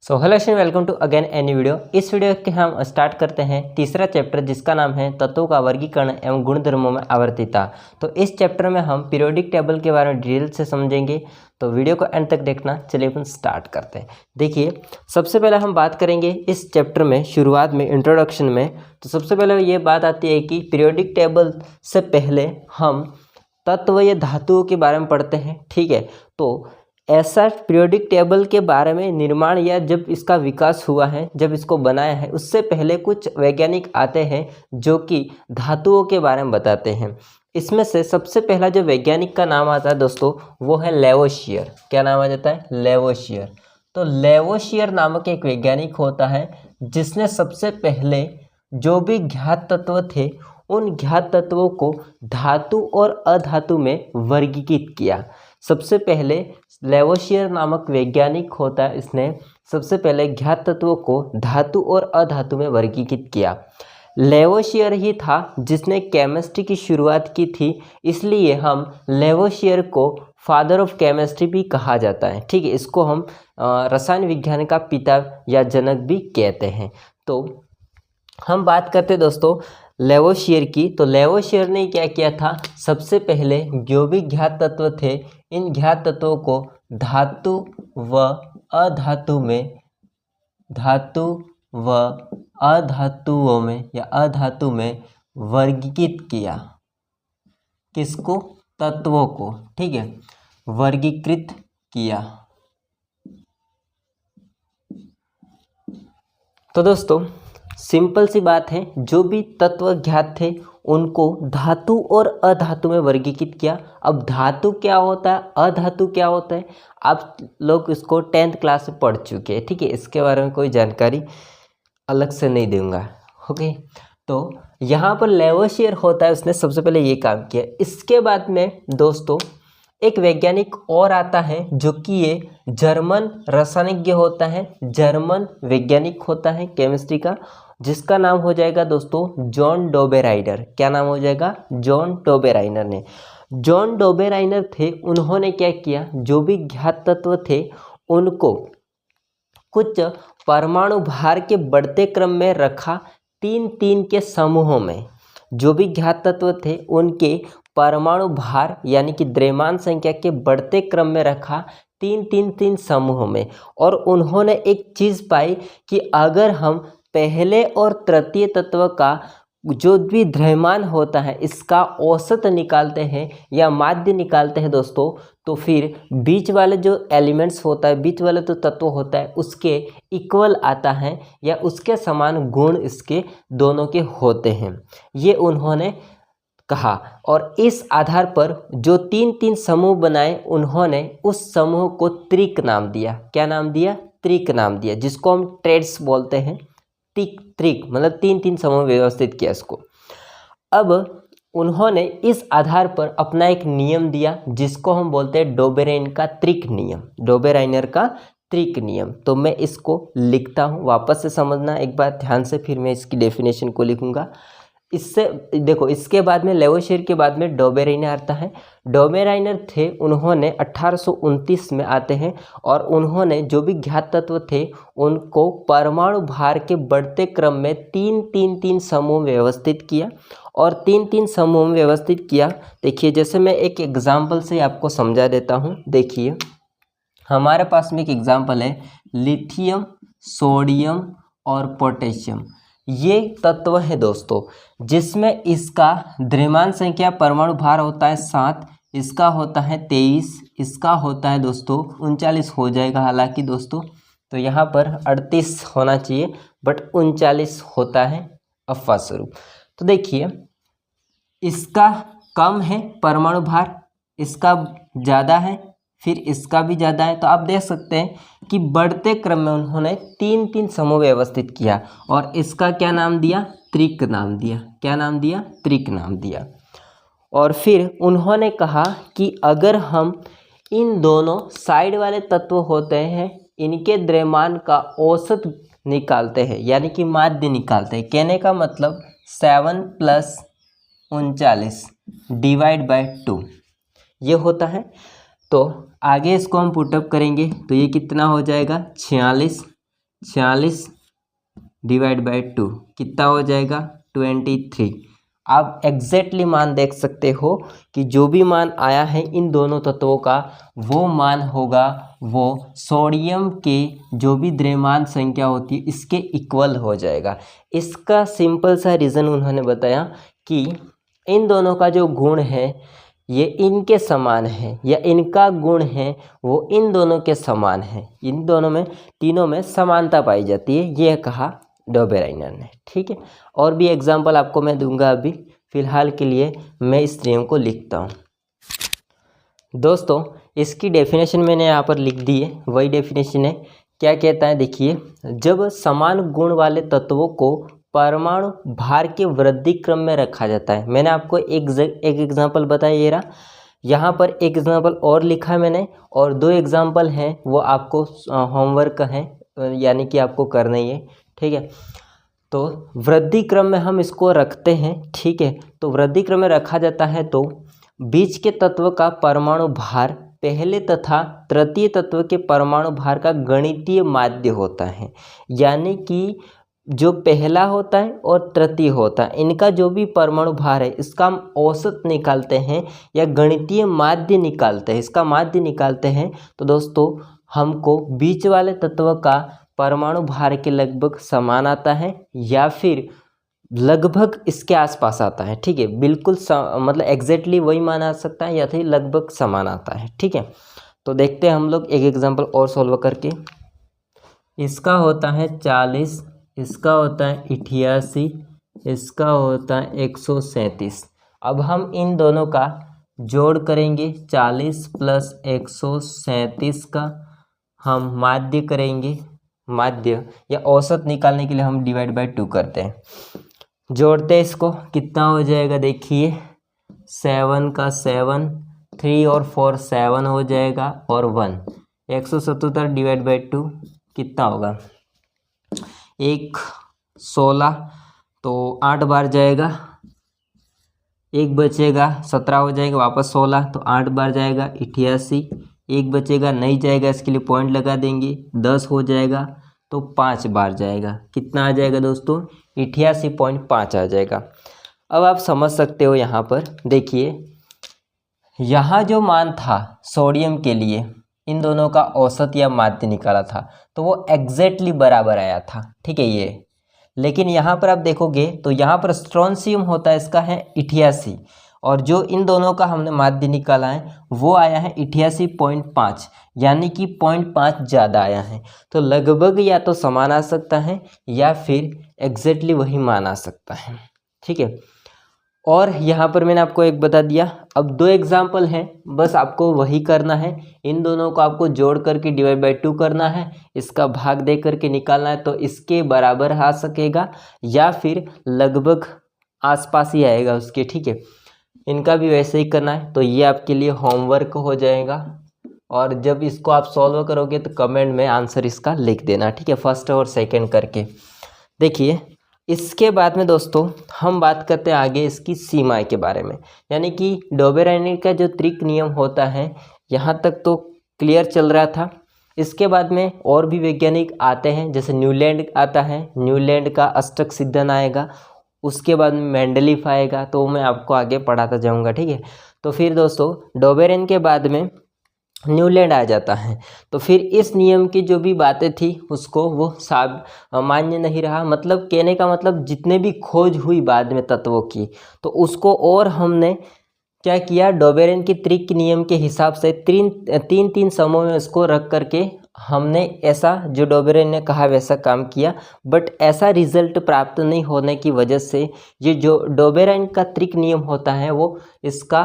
So hello student, welcome to again any video. इस वीडियो के हम स्टार्ट करते हैं तीसरा चैप्टर जिसका नाम है तत्वों का वर्गीकरण एवं गुणधर्मों में आवर्तिता। तो इस चैप्टर में हम पीरियोडिक टेबल के बारे में डिटेल से समझेंगे, तो वीडियो को एंड तक देखना। चलिए अपन स्टार्ट करते हैं। देखिए, सबसे पहले हम बात करेंगे इस चैप्टर में शुरुआत में इंट्रोडक्शन में। तो सबसे पहले ये बात आती है कि पीरियोडिक टेबल से पहले हम तत्व या धातुओं के बारे में पढ़ते हैं, ठीक है। तो ऐसा पीरियोडिक टेबल के बारे में निर्माण या जब इसका विकास हुआ है, जब इसको बनाया है, उससे पहले कुछ वैज्ञानिक आते हैं जो कि धातुओं के बारे में बताते हैं। इसमें से सबसे पहला जो वैज्ञानिक का नाम आता है दोस्तों, वो है लेवोशियर। क्या नाम आ जाता है? लेवोशियर। तो लेवोशियर नामक एक वैज्ञानिक होता है जिसने सबसे पहले जो भी ज्ञात तत्व थे उन ज्ञात तत्वों को धातु और अधातु में वर्गीकृत किया। सबसे पहले लेवोशियर नामक वैज्ञानिक होता है, इसने सबसे पहले ज्ञात तत्वों को धातु और अधातु में वर्गीकृत किया। लेवोशियर ही था जिसने केमिस्ट्री की शुरुआत की थी, इसलिए हम लेवोशियर को फादर ऑफ केमिस्ट्री भी कहा जाता है, ठीक है। इसको हम रसायन विज्ञान का पिता या जनक भी कहते हैं। तो हम बात करते हैं दोस्तों लेवोशियर की। तो लेवोशियर ने क्या किया था, सबसे पहले जो भी ज्ञात तत्व थे इन ज्ञात तत्वों को धातु व अधातु में, धातु व अधातुओं में या अधातु में वर्गीकृत किया। किसको? तत्वों को, ठीक है, वर्गीकृत किया। तो दोस्तों सिंपल सी बात है, जो भी तत्व ज्ञात थे उनको धातु और अधातु में वर्गीकृत किया। अब धातु क्या होता है, अधातु क्या होता है, आप लोग इसको 10th क्लास में पढ़ चुके हैं, ठीक है। इसके बारे में कोई जानकारी अलग से नहीं दूंगा, ओके। तो यहाँ पर लेवोशियर होता है, उसने सबसे पहले ये काम किया। इसके बाद में दोस्तों एक वैज्ञानिक और आता है जो कि ये जर्मन रसायनज्ञ होता है, जर्मन वैज्ञानिक होता है केमिस्ट्री का, जिसका नाम हो जाएगा दोस्तों जॉन डोबेराइनर। क्या नाम हो जाएगा? जॉन डोबेराइनर ने। जॉन डोबेराइनर थे, उन्होंने क्या किया, जो भी ज्ञात तत्व थे उनको कुछ परमाणु भार के बढ़ते क्रम में रखा, 3-3 के समूहों में। जो भी ज्ञात तत्व थे उनके परमाणु भार यानी कि द्रव्यमान संख्या के बढ़ते क्रम में रखा, 3-3 समूहों में। और उन्होंने एक चीज़ पाई कि अगर हम पहले और तृतीय तत्व का जो भी द्रव्यमान होता है इसका औसत निकालते हैं या माध्य निकालते हैं दोस्तों, तो फिर बीच वाले जो एलिमेंट्स होता है, बीच वाले तो तत्व होता है उसके इक्वल आता है या उसके समान गुण इसके दोनों के होते हैं, ये उन्होंने कहा। और इस आधार पर जो 3-3 समूह बनाए उन्होंने उस समूह को त्रिक नाम दिया। क्या नाम दिया? त्रिक नाम दिया, जिसको हम ट्रेड्स बोलते हैं। त्रिक मतलब 3-3 समूह व्यवस्थित किया इसको। अब उन्होंने इस आधार पर अपना एक नियम दिया जिसको हम बोलते हैं डोबेराइन का त्रिक नियम, डोबेराइनर का त्रिक नियम। तो मैं इसको लिखता हूँ, वापस से समझना एक बार ध्यान से, फिर मैं इसकी डेफिनेशन को लिखूंगा। इससे देखो, इसके बाद में लेवोशियर के बाद में डोबेराइनर आता है। डोबेराइनर थे, उन्होंने 1829 में आते हैं और उन्होंने जो भी ज्ञात तत्व थे उनको परमाणु भार के बढ़ते क्रम में 3-3 समूह व्यवस्थित किया और 3-3 समूह में व्यवस्थित किया। देखिए, जैसे मैं एक एग्जाम्पल से आपको समझा देता हूँ। देखिए, हमारे पास में एक एग्जाम्पल है, लिथियम, सोडियम और पोटेशियम। ये तत्व है दोस्तों जिसमें इसका द्रव्यमान संख्या परमाणु भार होता है 7, इसका होता है 23, इसका होता है दोस्तों 39 हो जाएगा हालांकि दोस्तों, तो यहाँ पर 38 होना चाहिए बट 39 होता है अफवास्वरूप। तो देखिए, इसका कम है परमाणु भार, इसका ज़्यादा है, फिर इसका भी ज़्यादा है। तो आप देख सकते हैं कि बढ़ते क्रम में उन्होंने 3-3 समूह व्यवस्थित किया और इसका क्या नाम दिया? त्रिक नाम दिया। क्या नाम दिया? त्रिक नाम दिया। और फिर उन्होंने कहा कि अगर हम इन दोनों साइड वाले तत्व होते हैं इनके द्रव्यमान का औसत निकालते हैं यानी कि माध्य निकालते हैं, कहने का मतलब 7 + 39 डिवाइड बाय 2 ये होता है। तो आगे इसको हम पुटअप करेंगे तो ये कितना हो जाएगा? 46 40 डिवाइड बाई 2 कितना हो जाएगा 23। आप एग्जैक्टली मान देख सकते हो कि जो भी मान आया है इन दोनों तत्वों का वो मान होगा वो सोडियम के जो भी द्रव्यमान संख्या होती है इसके इक्वल हो जाएगा। इसका सिंपल सा रीज़न उन्होंने बताया कि इन दोनों का जो गुण है ये इनके समान है या इनका गुण है वो इन दोनों के समान है, इन दोनों में तीनों में समानता पाई जाती है, ये कहा डोबेराइनर ने। ठीक है, और भी एग्जाम्पल आपको मैं दूंगा, अभी फ़िलहाल के लिए मैं इस नियम को लिखता हूँ। दोस्तों इसकी डेफिनेशन मैंने यहाँ पर लिख दी है, वही डेफिनेशन है। क्या कहता है देखिए, जब समान गुण वाले तत्वों को परमाणु भार के वृद्धि क्रम में रखा जाता है, मैंने आपको एक एग्जाम्पल बताया ये रहा, यहाँ पर एक एग्जाम्पल और लिखा है मैंने, और 2 एग्जाम्पल हैं वो आपको होमवर्क है यानी कि आपको करना ही है। ठीक है, तो वृद्धि क्रम में हम इसको रखते हैं। ठीक है, तो वृद्धि क्रम में रखा जाता है तो बीच के तत्व का परमाणु भार पहले तथा तृतीय तत्व के परमाणु भार का गणितीय माध्य होता है, यानी कि जो पहला होता है और तृतीय होता है इनका जो भी परमाणु भार है इसका हम औसत निकालते हैं या गणितीय माध्य निकालते हैं, इसका माध्य निकालते हैं। तो दोस्तों हमको बीच वाले तत्व का परमाणु भार के लगभग समान आता है या फिर लगभग इसके आसपास आता है। ठीक है, बिल्कुल मतलब एग्जैक्टली वही मान आ सकता है या फिर लगभग समान आता है। ठीक है, तो देखते हैं हम लोग एक एग्जांपल और सॉल्व करके। इसका होता है 40, इसका होता है 88, इसका होता है 137। अब हम इन दोनों का जोड़ करेंगे, 40 प्लस 137 का हम माध्य करेंगे, माध्य या औसत निकालने के लिए हम डिवाइड बाय 2 करते हैं। जोड़ते हैं इसको, कितना हो जाएगा देखिए, 7 का 7, 3 और 4 7 हो जाएगा और 1, 177 डिवाइड बाई 2 कितना होगा 16, तो 8 बार जाएगा, 1 बचेगा 17 हो जाएगा, वापस 16 तो 8 बार जाएगा 88, 1 बचेगा नहीं जाएगा, इसके लिए पॉइंट लगा देंगे, 10 हो जाएगा तो 5 बार जाएगा, कितना आ जाएगा दोस्तों 88.5 आ जाएगा। अब आप समझ सकते हो, यहाँ पर देखिए यहाँ जो मान था सोडियम के लिए इन दोनों का औसत या माध्य निकाला था तो वो एग्जैक्टली बराबर आया था। ठीक है ये, लेकिन यहाँ पर आप देखोगे तो यहाँ पर स्ट्रोंशियम होता है इसका है 88 और जो इन दोनों का हमने माध्य निकाला है वो आया है 88.5, यानी कि 0.5 ज़्यादा आया है। तो लगभग या तो समान आ सकता है या फिर एग्जैक्टली वही मान आ सकता है। ठीक है, और यहाँ पर मैंने आपको एक बता दिया। अब 2 एग्जाम्पल हैं, बस आपको वही करना है, इन दोनों को आपको जोड़ करके डिवाइड बाई 2 करना है, इसका भाग दे करके निकालना है, तो इसके बराबर आ सकेगा या फिर लगभग आसपास ही आएगा उसके। ठीक है, इनका भी वैसे ही करना है, तो ये आपके लिए होमवर्क हो जाएगा और जब इसको आप सॉल्व करोगे तो कमेंट में आंसर इसका लिख देना। ठीक है, फर्स्ट और सेकेंड करके। देखिए इसके बाद में दोस्तों हम बात करते हैं आगे इसकी सीमाएं के बारे में, यानी कि डोबेराइनर का जो त्रिक नियम होता है यहाँ तक तो क्लियर चल रहा था। इसके बाद में और भी वैज्ञानिक आते हैं, जैसे न्यूलैंड आता है, न्यूलैंड का अष्टक सिद्धांत आएगा, उसके बाद में मेंडलीफ आएगा, तो मैं आपको आगे पढ़ाता जाऊँगा। ठीक है, तो फिर दोस्तों डोबेराइनर के बाद में न्यूलैंड आ जाता है, तो फिर इस नियम की जो भी बातें थी उसको वो मान्य नहीं रहा। मतलब कहने का मतलब जितने भी खोज हुई बाद में तत्वों की, तो उसको और हमने क्या किया, डोबेराइनर की त्रिक नियम के हिसाब से तीन समूह में उसको रख करके हमने ऐसा जो डोबेराइनर ने कहा वैसा काम किया, बट ऐसा रिजल्ट प्राप्त नहीं होने की वजह से ये जो डोबेराइनर का त्रिक नियम होता है वो इसका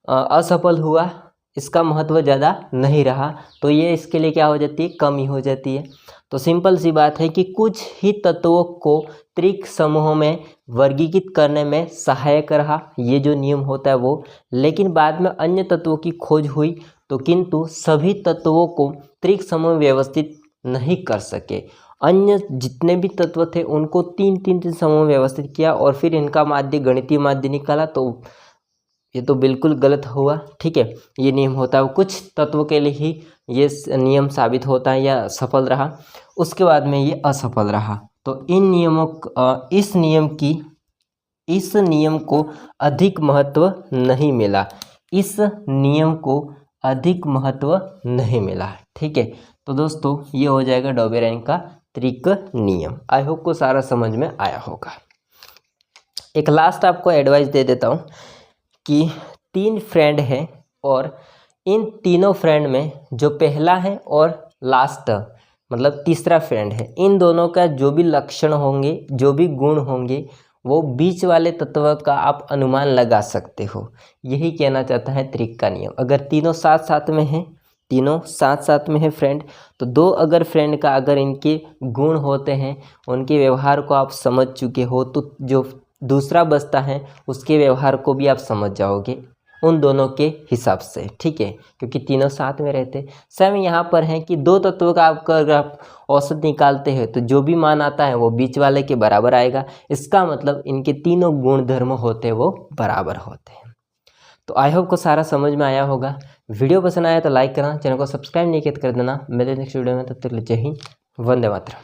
असफल हुआ, इसका महत्व ज़्यादा नहीं रहा, तो ये इसके लिए क्या हो जाती है, कमी हो जाती है। तो सिंपल सी बात है कि कुछ ही तत्वों को त्रिक समूहों में वर्गीकृत करने में सहायक रहा ये जो नियम होता है वो, लेकिन बाद में अन्य तत्वों की खोज हुई तो किंतु सभी तत्वों को त्रिक समूह में व्यवस्थित नहीं कर सके। अन्य जितने भी तत्व थे उनको तीन समूह में व्यवस्थित किया और फिर इनका माध्य गणितीय माध्य निकाला, तो ये तो बिल्कुल गलत हुआ, ठीक है। ये नियम होता है कुछ तत्वों के लिए ही ये नियम साबित होता है या सफल रहा, उसके बाद में ये असफल रहा। तो इन नियमों इस नियम को अधिक महत्व नहीं मिला, इस नियम को अधिक महत्व नहीं मिला, ठीक है। तो दोस्तों ये हो जाएगा डोबेराइन का त्रिक नियम। आई होप को सारा समझ में आया होगा। एक लास्ट आपको एडवाइस दे देता हूँ कि 3 फ्रेंड हैं और इन तीनों फ्रेंड में जो पहला है और लास्ट मतलब तीसरा फ्रेंड है, इन दोनों का जो भी लक्षण होंगे, जो भी गुण होंगे, वो बीच वाले तत्व का आप अनुमान लगा सकते हो। यही कहना चाहता है त्रिक का नियम। अगर तीनों साथ साथ में है फ्रेंड, तो 2 अगर फ्रेंड का अगर इनके गुण होते हैं, उनके व्यवहार को आप समझ चुके हो, तो जो दूसरा बचता है उसके व्यवहार को भी आप समझ जाओगे उन दोनों के हिसाब से, ठीक है, क्योंकि तीनों साथ में रहते। सेम यहाँ पर है कि 2 तत्वों का आपका अगर आप औसत निकालते हैं तो जो भी मान आता है वो बीच वाले के बराबर आएगा। इसका मतलब इनके तीनों गुण धर्म होते हैं वो बराबर होते हैं। तो आई होप को सारा समझ में आया होगा। वीडियो पसंद आया तो लाइक करना, चैनल को सब्सक्राइब नहीं किया तो कर देना। मिलते नेक्स्ट वीडियो में, तब तक जय हिंद, वंदे मातरम।